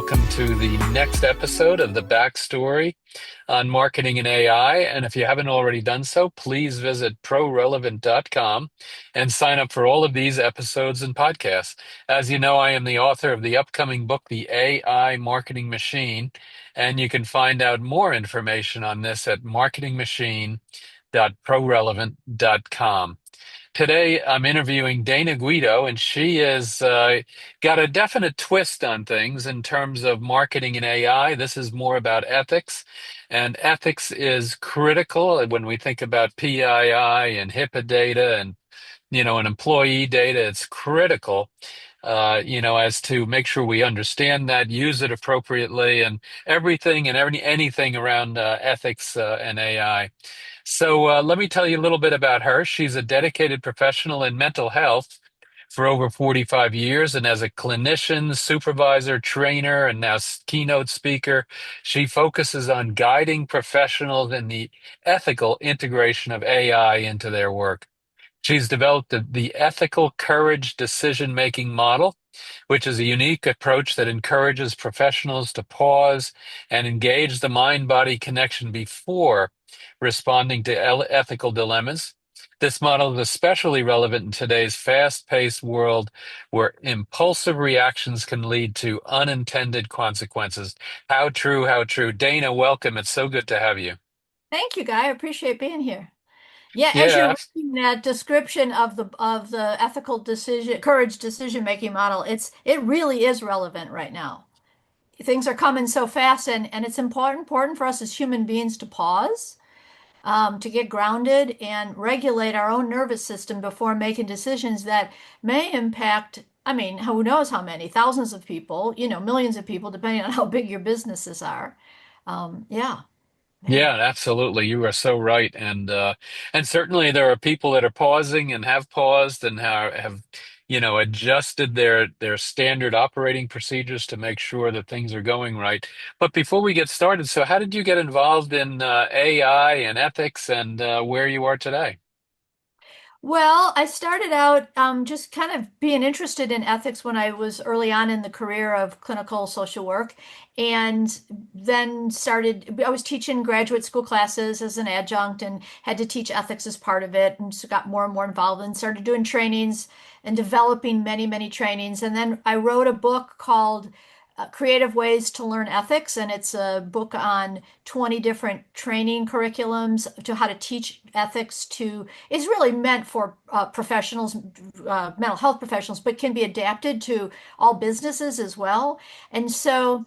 welcome to the next episode of the Backstory on Marketing and AI. And if you haven't already done so, please visit ProRelevant.com and sign up for all of these episodes and podcasts. As you know, I am the author of the upcoming book, The AI Marketing Machine, and you can find out more information on this at marketingmachine.prorelevant.com. Today, I'm interviewing Dana Guido, and she has got a definite twist on things in terms of marketing and AI. This is more about ethics, and ethics is critical when we think about PII and HIPAA data and and employee data. It's critical, as to make sure we understand that, use it appropriately, and everything and anything around ethics and AI. So let me tell you a little bit about her. She's a dedicated professional in mental health for over 45 years, and as a clinician, supervisor, trainer, and now keynote speaker, she focuses on guiding professionals in the ethical integration of AI into their work. She's developed the ethical courage decision-making model, which is a unique approach that encourages professionals to pause and engage the mind-body connection before responding to ethical dilemmas. This model is especially relevant in today's fast-paced world where impulsive reactions can lead to unintended consequences. How true, how true. Dana, welcome. It's so good to have you. Thank you, Guy. I appreciate being here. Yeah, as Yeah, you're reading that description of the ethical decision, courage decision making model, it really is relevant right now. Things are coming so fast, and it's important for us as human beings to pause, to get grounded and regulate our own nervous system before making decisions that may impact. I mean, who knows how many thousands of people, millions of people, depending on how big your businesses are. Yeah, yeah. yeah, absolutely. You are so right. And certainly there are people that are pausing and have paused and have adjusted their standard operating procedures to make sure that things are going right. But before we get started, so how did you get involved in AI and ethics and where you are today? Well, I started out just kind of being interested in ethics when I was early on in the career of clinical social work, and then I was teaching graduate school classes as an adjunct and had to teach ethics as part of it, and so got more and more involved and started doing trainings and developing many, many trainings. And then I wrote a book called Creative Ways to Learn Ethics, and it's a book on 20 different training curriculums to how to teach ethics to, it's really meant for professionals, mental health professionals, but can be adapted to all businesses as well. And so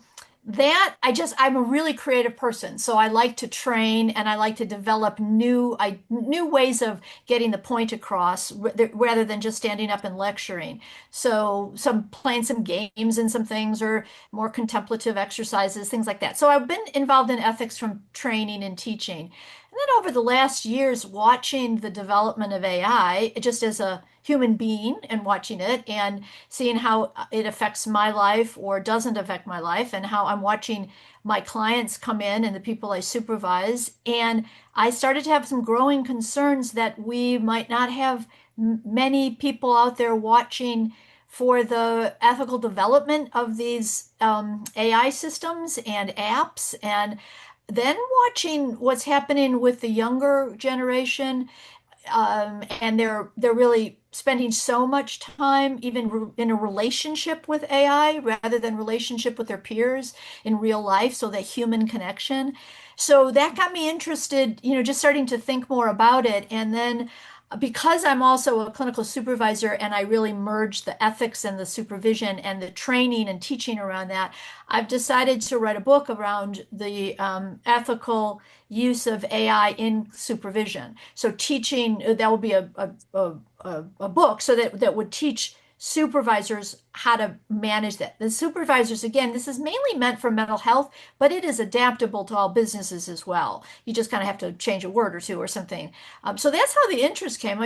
I'm a really creative person. So I like to train and I like to develop new ways of getting the point across rather than just standing up and lecturing. So playing some games and some things or more contemplative exercises, things like that. So I've been involved in ethics from training and teaching. And then over the last years, watching the development of AI, just as a human being and watching it and seeing how it affects my life or doesn't affect my life, and how I'm watching my clients come in and the people I supervise. And I started to have some growing concerns that we might not have many people out there watching for the ethical development of these AI systems and apps, and then watching what's happening with the younger generation, and they're really spending so much time even in a relationship with AI rather than relationship with their peers in real life, so that human connection. So that got me interested, just starting to think more about it. And then because I'm also a clinical supervisor and I really merge the ethics and the supervision and the training and teaching around that, I've decided to write a book around the ethical use of AI in supervision. So teaching, that will be a book so that would teach supervisors how to manage that. The supervisors, again, this is mainly meant for mental health, but it is adaptable to all businesses as well. You just kind of have to change a word or two or something. So that's how the interest came.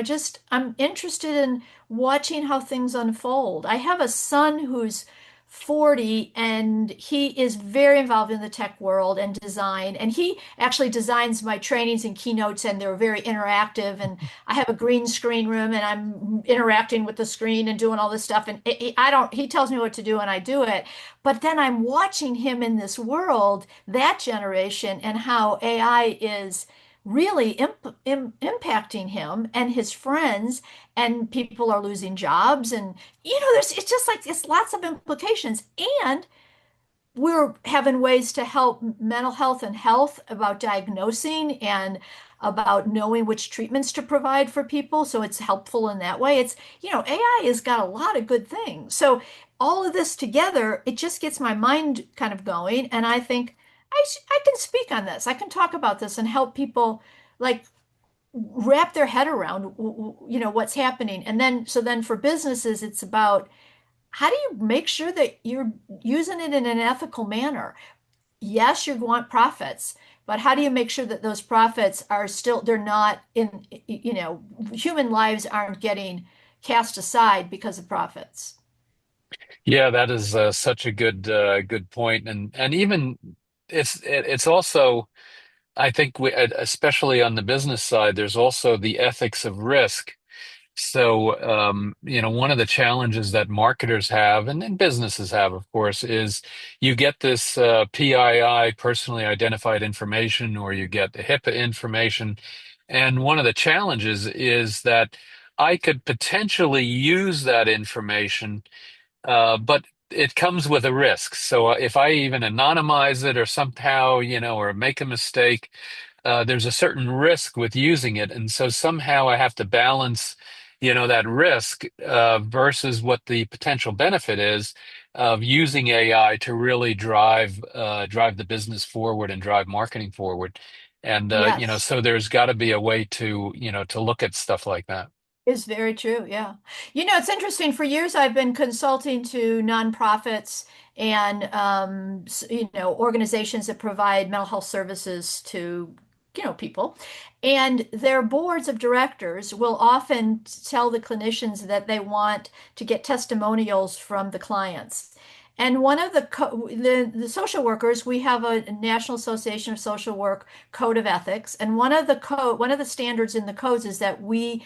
I'm interested in watching how things unfold. I have a son who's 40, and he is very involved in the tech world and design. And he actually designs my trainings and keynotes, and they're very interactive. And I have a green screen room, and I'm interacting with the screen and doing all this stuff. And he tells me what to do, and I do it. But then I'm watching him in this world, that generation, and how AI is really impacting him and his friends, and people are losing jobs, and it's just like it's lots of implications. And we're having ways to help mental health and health about diagnosing and about knowing which treatments to provide for people. So it's helpful in that way. AI has got a lot of good things. So all of this together, it just gets my mind kind of going. And I think I can speak on this. I can talk about this and help people like wrap their head around, what's happening. And then for businesses, it's about how do you make sure that you're using it in an ethical manner? Yes, you want profits, but how do you make sure that those profits are still, they're not in, human lives aren't getting cast aside because of profits? Yeah, that is such a good point, and even it's also I think especially on the business side, there's also the ethics of risk. So, one of the challenges that marketers have and businesses have, of course, is you get this PII, personally identified information, or you get the HIPAA information. And one of the challenges is that I could potentially use that information, but it comes with a risk. So if I even anonymize it or somehow, or make a mistake, there's a certain risk with using it. And so somehow I have to balance, that risk versus what the potential benefit is of using AI to really drive the business forward and drive marketing forward. And Yes. so there's got to be a way to, to look at stuff like that. Is very true. Yeah. It's interesting. For years, I've been consulting to nonprofits and, organizations that provide mental health services to, people. And their boards of directors will often tell the clinicians that they want to get testimonials from the clients. And one of the social workers, we have a National Association of Social Work Code of Ethics, and one of the standards in the codes is that we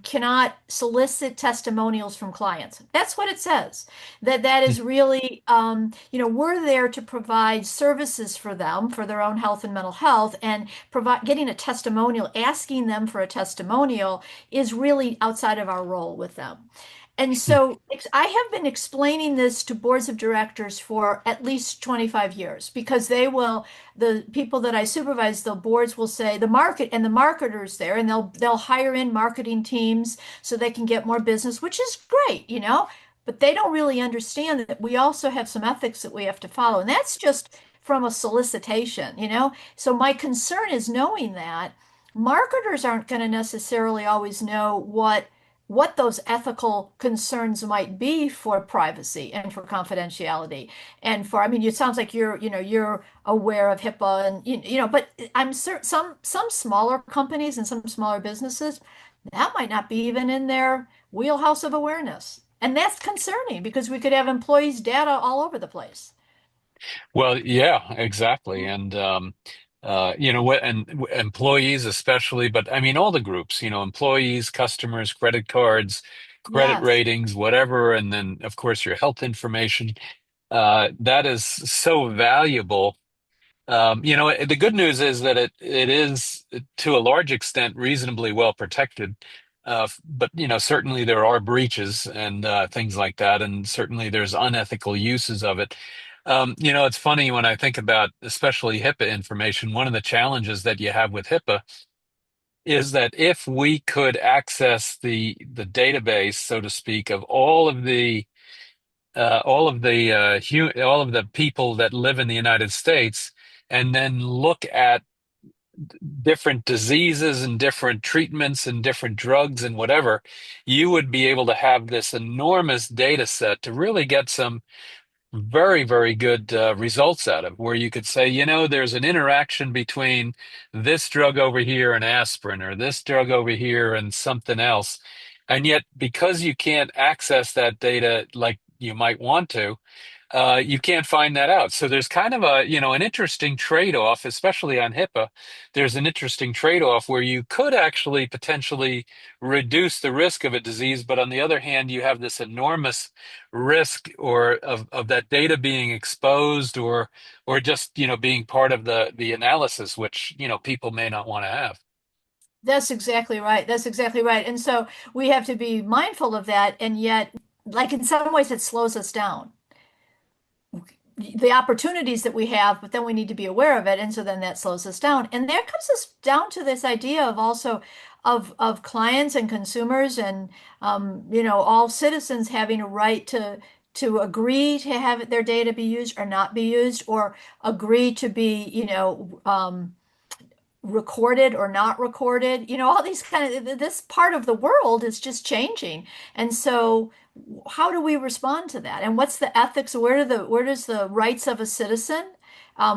cannot solicit testimonials from clients. That's what it says. That is really, we're there to provide services for them for their own health and mental health, and provide getting a testimonial, asking them for a testimonial is really outside of our role with them. And so I have been explaining this to boards of directors for at least 25 years, because the people that I supervise, the boards will say the marketers there, and they'll hire in marketing teams so they can get more business, which is great, but they don't really understand that we also have some ethics that we have to follow. And that's just from a solicitation. So my concern is knowing that marketers aren't going to necessarily always know what those ethical concerns might be for privacy and for confidentiality and for, I mean, it sounds like you're aware of HIPAA, and but I'm certain some smaller companies and some smaller businesses, that might not be even in their wheelhouse of awareness. And that's concerning because we could have employees' data all over the place. Well, yeah, exactly. And what and employees especially, but I mean all the groups, employees, customers, credit cards, credit Yes. ratings, whatever, and then of course your health information. That is so valuable. The good news is that it is to a large extent reasonably well protected. But certainly there are breaches and things like that, and certainly there's unethical uses of it. It's funny when I think about especially HIPAA information. One of the challenges that you have with HIPAA is that if we could access the database, so to speak, of all of the people that live in the United States, and then look at different diseases and different treatments and different drugs and whatever, you would be able to have this enormous data set to really get some very, very good results out of, where you could say, there's an interaction between this drug over here and aspirin, or this drug over here and something else. And yet, because you can't access that data like you might want to, you can't find that out. So there's kind of an interesting trade-off, especially on HIPAA. There's an interesting trade-off where you could actually potentially reduce the risk of a disease, but on the other hand, you have this enormous risk or of that data being exposed or just, being part of the analysis, which, people may not want to have. That's exactly right. That's exactly right. And so we have to be mindful of that. And yet, like in some ways, it slows us down. The opportunities that we have, but then we need to be aware of it. And so then that slows us down. And that comes us down to this idea of also of clients and consumers and all citizens having a right to agree to have their data be used or not be used, or agree to be, recorded or not recorded. All these kind of, this part of the world is just changing. And so how do we respond to that? And what's the ethics? Where does the rights of a citizen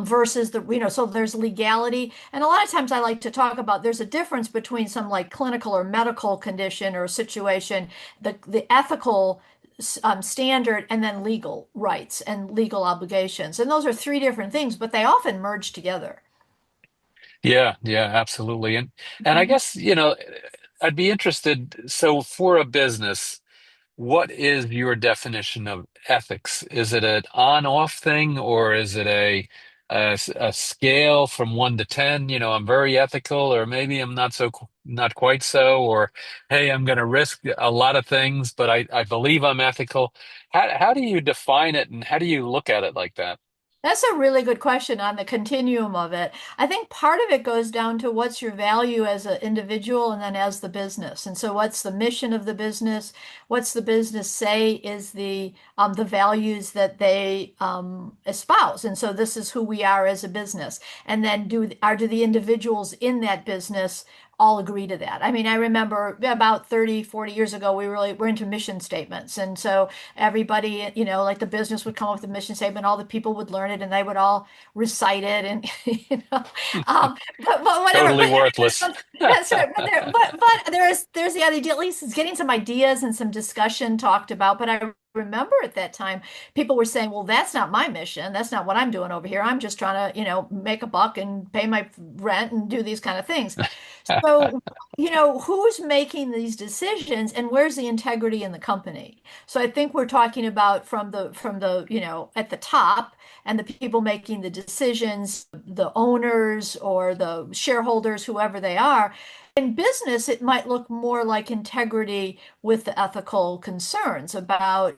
versus so there's legality. And a lot of times I like to talk about there's a difference between some like clinical or medical condition or situation, the ethical standard, and then legal rights and legal obligations. And those are three different things, but they often merge together. Yeah, yeah, absolutely. And I Mhm. guess, I'd be interested. So for a business, what is your definition of ethics? Is it an on-off thing, or is it a scale from 1 to 10? I'm very ethical, or maybe I'm not quite so, or hey, I'm going to risk a lot of things, but I believe I'm ethical. How do you define it, and how do you look at it like that? That's a really good question on the continuum of it. I think part of it goes down to what's your value as an individual and then as the business. And so what's the mission of the business? What's the business say is the values that they espouse? And so this is who we are as a business. And then do the individuals in that business all agree to that? I mean, I remember about 30, 40 years ago, we really were into mission statements. And so everybody, like the business would come up with a mission statement, all the people would learn it and they would all recite it and but whatever. Totally But worthless. that's right. But there's the idea, at least it's getting some ideas and some discussion talked about. But I remember at that time people were saying, well, that's not my mission. That's not what I'm doing over here. I'm just trying to, make a buck and pay my rent and do these kind of things. So, who's making these decisions and where's the integrity in the company? So I think we're talking about from the, at the top and the people making the decisions, the owners or the shareholders, whoever they are. In business, it might look more like integrity with the ethical concerns about,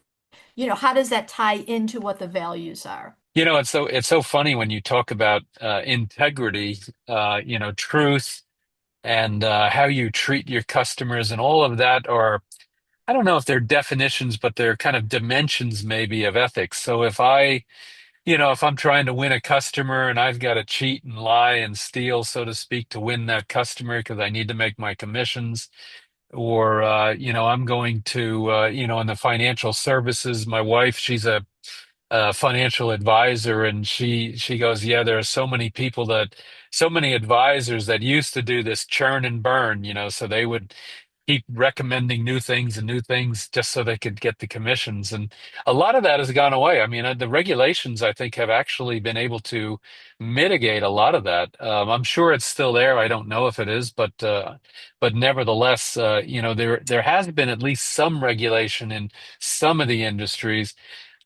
how does that tie into what the values are? It's so funny when you talk about integrity, truth, and how you treat your customers, and all of that are, I don't know if they're definitions, but they're kind of dimensions maybe of ethics. So if I'm trying to win a customer and I've got to cheat and lie and steal, so to speak, to win that customer because I need to make my commissions, or I'm going to in the financial services, my wife, she's a financial advisor, and she goes, yeah, there are so many advisors that used to do this churn and burn, so they would keep recommending new things just so they could get the commissions. And a lot of that has gone away. I mean, the regulations, I think, have actually been able to mitigate a lot of that. I'm sure it's still there. I don't know if it is, but nevertheless, there has been at least some regulation in some of the industries.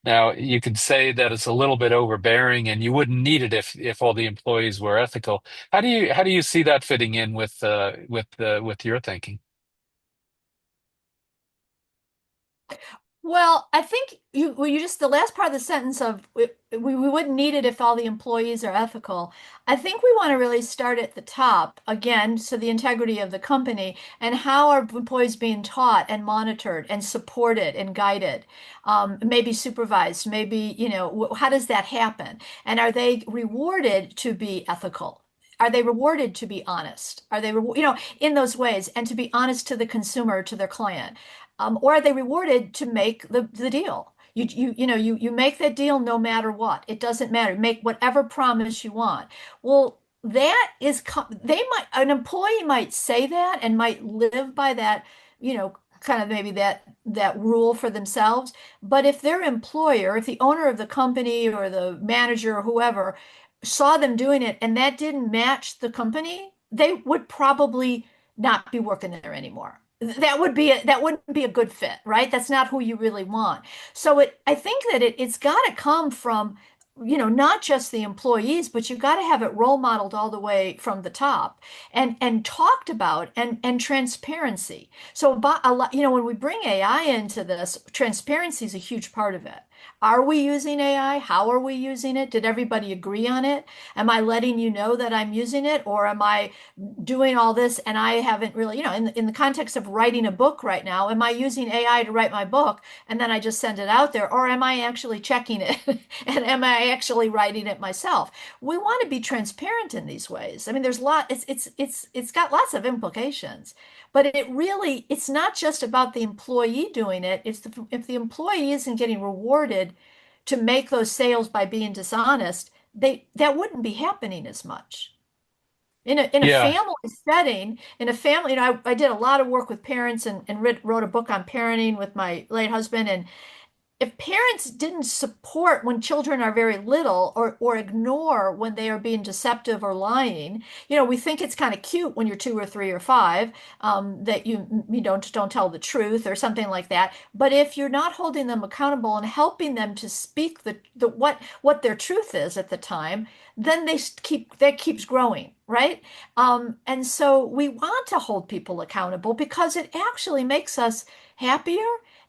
Now, you could say that it's a little bit overbearing, and you wouldn't need it if all the employees were ethical. How do you see that fitting in with your thinking? Well, I think you just the last part of the sentence of we wouldn't need it if all the employees are ethical. I think we want to really start at the top again, so the integrity of the company and how are employees being taught and monitored and supported and guided, maybe supervised, maybe, how does that happen? And are they rewarded to be ethical? Are they rewarded to be honest? Are they, in those ways, and to be honest to the consumer, to their client? Or are they rewarded to make the deal? You make that deal no matter what. It doesn't matter. Make whatever promise you want. Well, that is they might an employee might say that and might live by that, kind of maybe that rule for themselves. But if their employer, if the owner of the company or the manager or whoever saw them doing it and that didn't match the company, they would probably not be working there anymore. That wouldn't be a good fit, right? That's not who you really want. So I think that it's got to come from, not just the employees, but you've got to have it role modeled all the way from the top and talked about and transparency. So about a lot, when we bring AI into this, transparency is a huge part of it. Are we using AI? How are we using it? Did everybody agree on it? Am I letting you know that I'm using it, or am I doing all this and I haven't really, in the context of writing a book right now, am I using AI to write my book and then I just send it out there, or am I actually checking it and am I actually writing it myself? We want to be transparent in these ways. I mean, it's got lots of implications, but it's not just about the employee doing it. If the employee isn't getting rewarded to make those sales by being dishonest, that wouldn't be happening as much. In a Yeah. family setting, in a family, I did a lot of work with parents and wrote a book on parenting with my late husband. And if parents didn't support when children are very little or ignore when they are being deceptive or lying, we think it's kind of cute when you're 2 or 3 or 5, that you don't tell the truth or something like that. But if you're not holding them accountable and helping them to speak what their truth is at the time, then that keeps growing, right? And so we want to hold people accountable because it actually makes us happier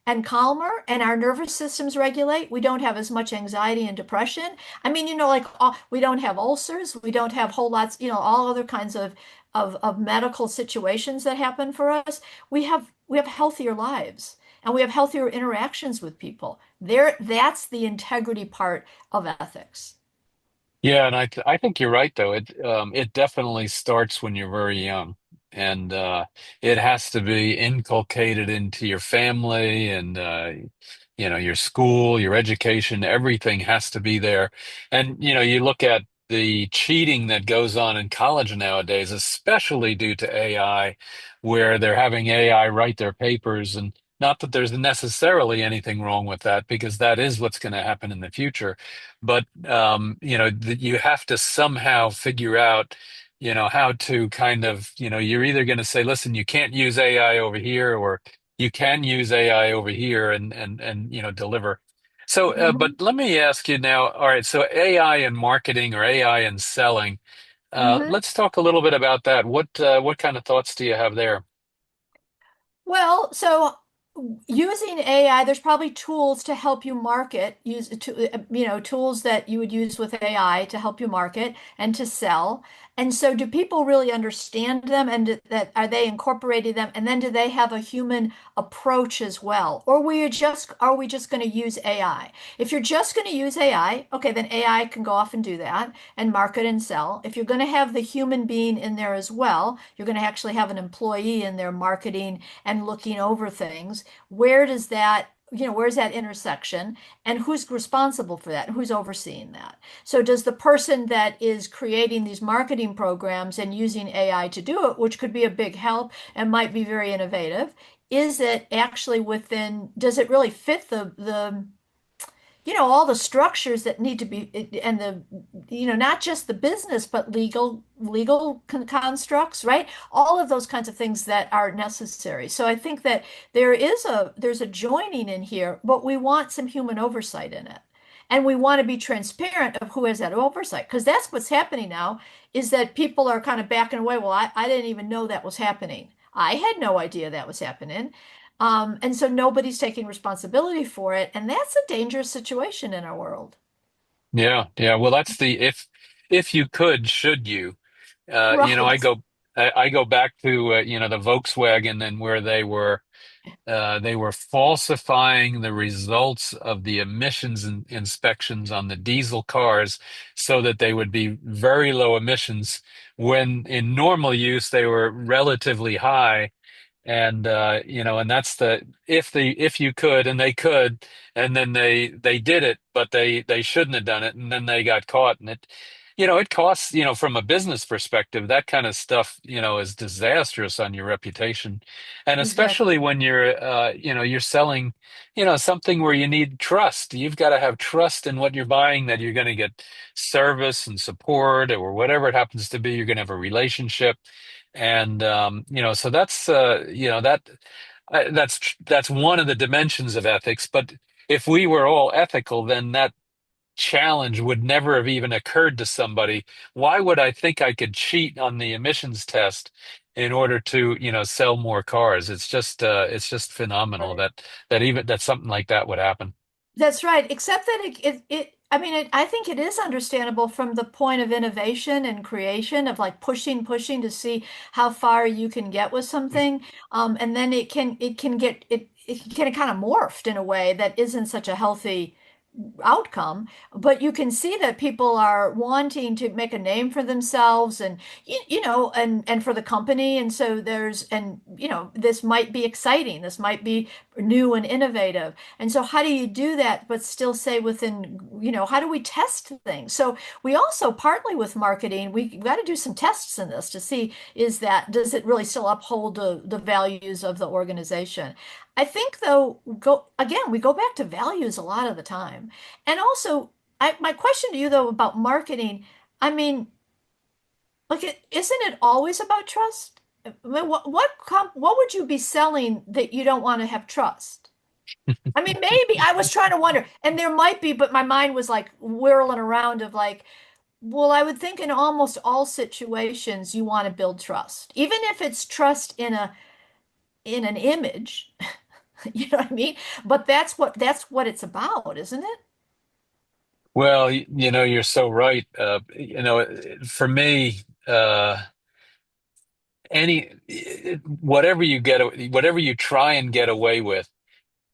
and calmer, and our nervous systems regulate. We don't have as much anxiety and depression. I mean, like we don't have ulcers, we don't have whole lots, all other kinds of medical situations that happen for us. We have healthier lives and we have healthier interactions with people. That's the integrity part of ethics. Yeah, and I think you're right though. It definitely starts when you're very young, and it has to be inculcated into your family and your school, your education. Everything has to be there. And you look at the cheating that goes on in college nowadays, especially due to AI, where they're having AI write their papers, and not that there's necessarily anything wrong with that, because that is what's going to happen in the future. But you have to somehow figure out, how to kind of, you're either going to say, listen, you can't use AI over here, or you can use AI over here, and deliver. So, but Hmm. let me ask you now. All right, so AI in marketing or AI in selling. Hmm. Let's talk a little bit about that. What kind of thoughts do you have there? Well, so using AI, there's probably tools to help you market, tools that you would use with AI to help you market and to sell. And so do people really understand them, and that are they incorporating them? And then do they have a human approach as well? Or are we just going to use AI? If you're just going to use AI, okay, then AI can go off and do that and market and sell. If you're going to have the human being in there as well, you're going to actually have an employee in there marketing and looking over things. Where's that intersection, and who's responsible for that? Who's overseeing that? So does the person that is creating these marketing programs and using AI to do it, which could be a big help and might be very innovative, is it actually does it really fit all the structures that need to be, and not just the business but legal constructs, right? All of those kinds of things that are necessary. So I think that there's a joining in here, but we want some human oversight in it, and we want to be transparent of who has that oversight, because that's what's happening now, is that people are kind of backing away. Well, I didn't even know that was happening. I had no idea that was happening. And so nobody's taking responsibility for it. And that's a dangerous situation in our world. Yeah, yeah. Well, that's the if you could, should you? I Right. go back to the Volkswagen, and where they were falsifying the results of the emissions inspections on the diesel cars, so that they would be very low emissions when in normal use they were relatively high. And that's the if you could, and they could, and then they did it, but they shouldn't have done it, and then they got caught in it. it costs, from a business perspective, that kind of stuff, is disastrous on your reputation. And Exactly. especially when you're selling, something where you need trust. You've got to have trust in what you're buying, that you're going to get service and support or whatever it happens to be. You're going to have a relationship. And, so that's one of the dimensions of ethics. But if we were all ethical, then that challenge would never have even occurred to somebody. Why would I think I could cheat on the emissions test in order to, sell more cars? It's just phenomenal Right. that something like that would happen. That's right. Except that I mean, I think it is understandable from the point of innovation and creation of like pushing to see how far you can get with something. And then it can kind of morphed in a way that isn't such a healthy outcome, but you can see that people are wanting to make a name for themselves and and for the company. And so this might be exciting. This might be new and innovative. And so how do you do that but still say within, how do we test things? So we also partly with marketing, we got to do some tests in this to see does it really still uphold the values of the organization? I think though, we go back to values a lot of the time. And also, my question to you though about marketing, I mean, isn't it always about trust? I mean, what would you be selling that you don't want to have trust? I mean, maybe I was trying to wonder, and there might be, but my mind was like whirling around of like, well, I would think in almost all situations you want to build trust, even if it's trust in an image, you know what I mean? But that's what it's about, isn't it? Well, you're so right. For me, whatever you try and get away with,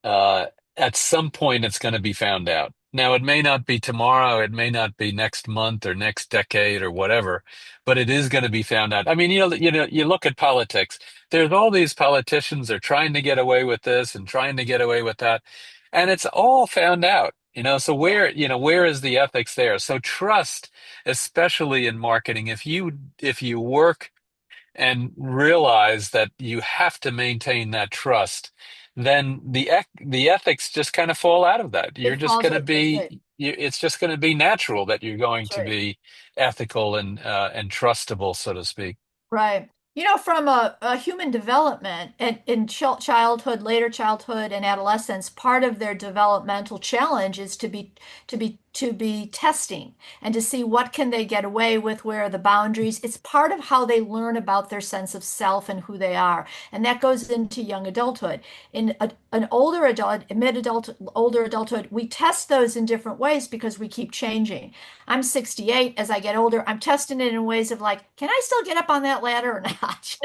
uh, at some point it's going to be found out. Now, it may not be tomorrow, it may not be next month or next decade or whatever, but it is going to be found out. I mean, you look at politics. There's all these politicians are trying to get away with this and trying to get away with that, and it's all found out. So Yeah. where is the ethics there? So trust, especially in marketing, if you work and realize that you have to maintain that trust, then the ethics just kind of fall out of that. You're It just falls going to out. That's right. it's just going to be natural that you're going That's to right. be ethical and trustable, so to speak. Right. From a human development in childhood, later childhood, and adolescence, part of their developmental challenge is to be testing and to see what can they get away with, where are the boundaries. It's part of how they learn about their sense of self and who they are, and that goes into young adulthood. In an older adult, mid-adult, older adulthood, we test those in different ways because we keep changing. I'm 68. As I get older, I'm testing it in ways of like, can I still get up on that ladder or not?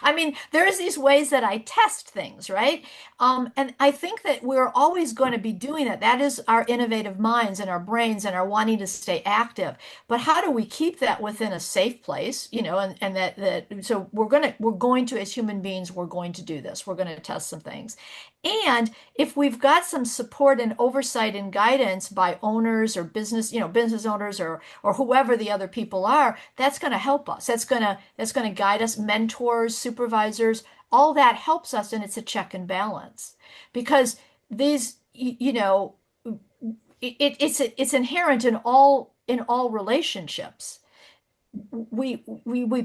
I mean, there's these ways that I test things, right? And I think that we're always going to be doing that. That is our innovative minds and our brains and our wanting to stay active. But how do we keep that within a safe place? And so we're going to, as human beings, we're going to do this. We're going to test some things. And if we've got some support and oversight and guidance by owners or business owners or whoever the other people are, that's going to help us. That's going to guide us, mentors, supervisors, all that helps us, and it's a check and balance. Because these, it's inherent in all relationships. We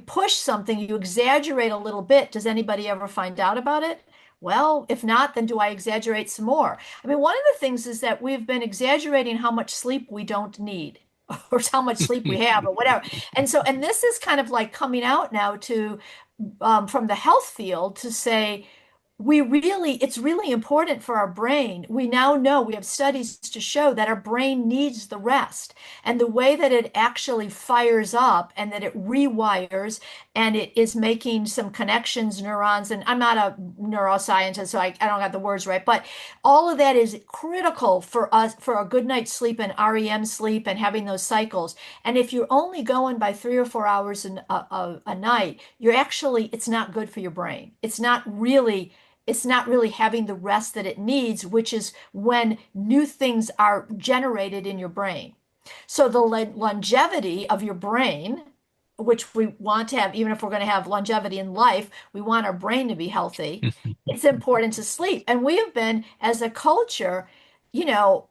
push something, you exaggerate a little bit. Does anybody ever find out about it? Well, if not, then do I exaggerate some more? I mean, one of the things is that we've been exaggerating how much sleep we don't need, or how much sleep we have, or whatever. And this is kind of like coming out now to from the health field to say it's really important for our brain. We now know, we have studies to show that our brain needs the rest. And the way that it actually fires up and that it rewires and it is making some connections, neurons, and I'm not a neuroscientist, so I don't got the words right, but all of that is critical for us for a good night's sleep and REM sleep and having those cycles. And if you're only going by 3 or 4 hours a night, it's not good for your brain. It's not really having the rest that it needs, which is when new things are generated in your brain. So the longevity of your brain, which we want to have, even if we're going to have longevity in life, we want our brain to be healthy. It's important to sleep. And we have been, as a culture, you know,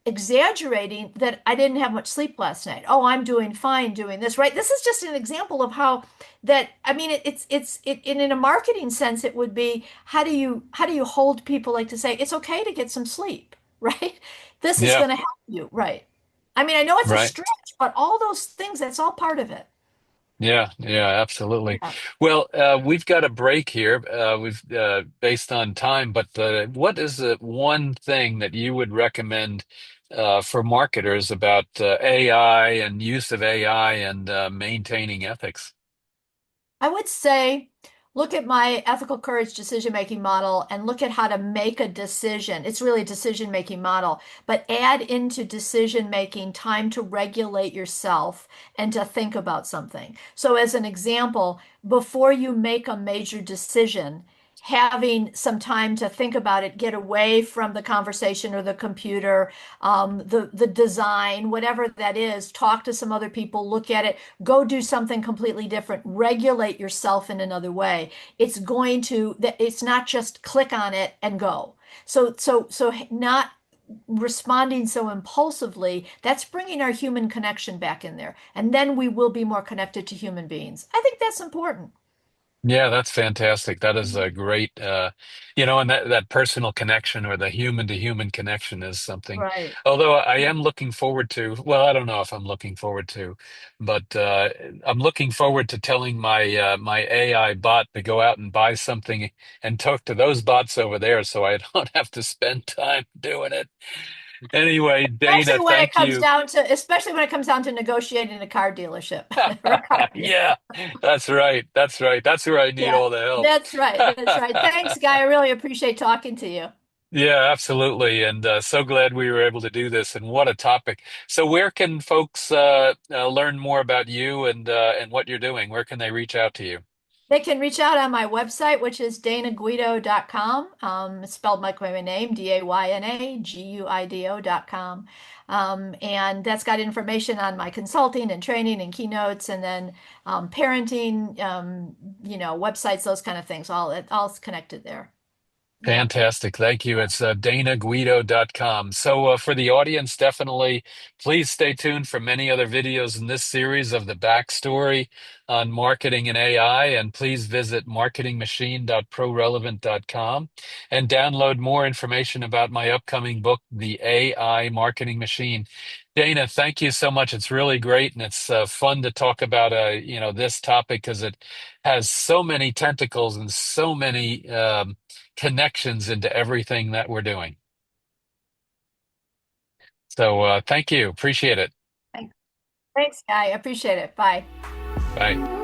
exaggerating that I didn't have much sleep last night. Oh, I'm doing fine doing this, right? This is just an example of how that, I mean, in a marketing sense, it would be how do you hold people like to say it's okay to get some sleep, right? This is Yeah, going to help you, right? I mean, I know it's a right. stretch, but all those things, that's all part of it. Yeah, yeah, absolutely. Yeah. Well, we've got a break here. We've based on time, but what is the one thing that you would recommend for marketers about AI and use of AI and maintaining ethics? I would say look at my ethical courage decision making model and look at how to make a decision. It's really a decision making model, but add into decision making time to regulate yourself and to think about something. So, as an example, before you make a major decision, having some time to think about it, get away from the conversation or the computer, the design, whatever that is, talk to some other people, look at it, go do something completely different, regulate yourself in another way. It's not just click on it and go. So not responding so impulsively, that's bringing our human connection back in there. And then we will be more connected to human beings. I think that's important. Yeah, that's fantastic. That is a great, and that personal connection or the human to human connection is something. Right. Although I am looking forward to, well, I don't know if I'm looking forward to, but I'm looking forward to telling my AI bot to go out and buy something and talk to those bots over there, so I don't have to spend time doing it. Anyway, Dana, thank you. Especially when it comes down to negotiating a car dealership or a car deal. Yeah, that's right. That's right. That's where I need Yeah, all the help. that's right. That's right. Thanks, Guy. I really appreciate talking to you. Yeah, absolutely. And so glad we were able to do this. And what a topic. So where can folks learn more about you and what you're doing? Where can they reach out to you? They can reach out on my website, which is danaguido.com. It's spelled like my name, DAYNAGUIDO.com. And that's got information on my consulting and training and keynotes, and then parenting, websites, those kind of things. All's connected there. Yeah. Fantastic. Thank you. It's danaguido.com. So, for the audience, definitely please stay tuned for many other videos in this series of the backstory on marketing and AI. And please visit marketingmachine.prorelevant.com and download more information about my upcoming book, The AI Marketing Machine. Dana, thank you so much. It's really great, and it's fun to talk about this topic because it has so many tentacles and so many connections into everything that we're doing. So thank you. Appreciate it. Thanks, Guy. I appreciate it. Bye. Bye.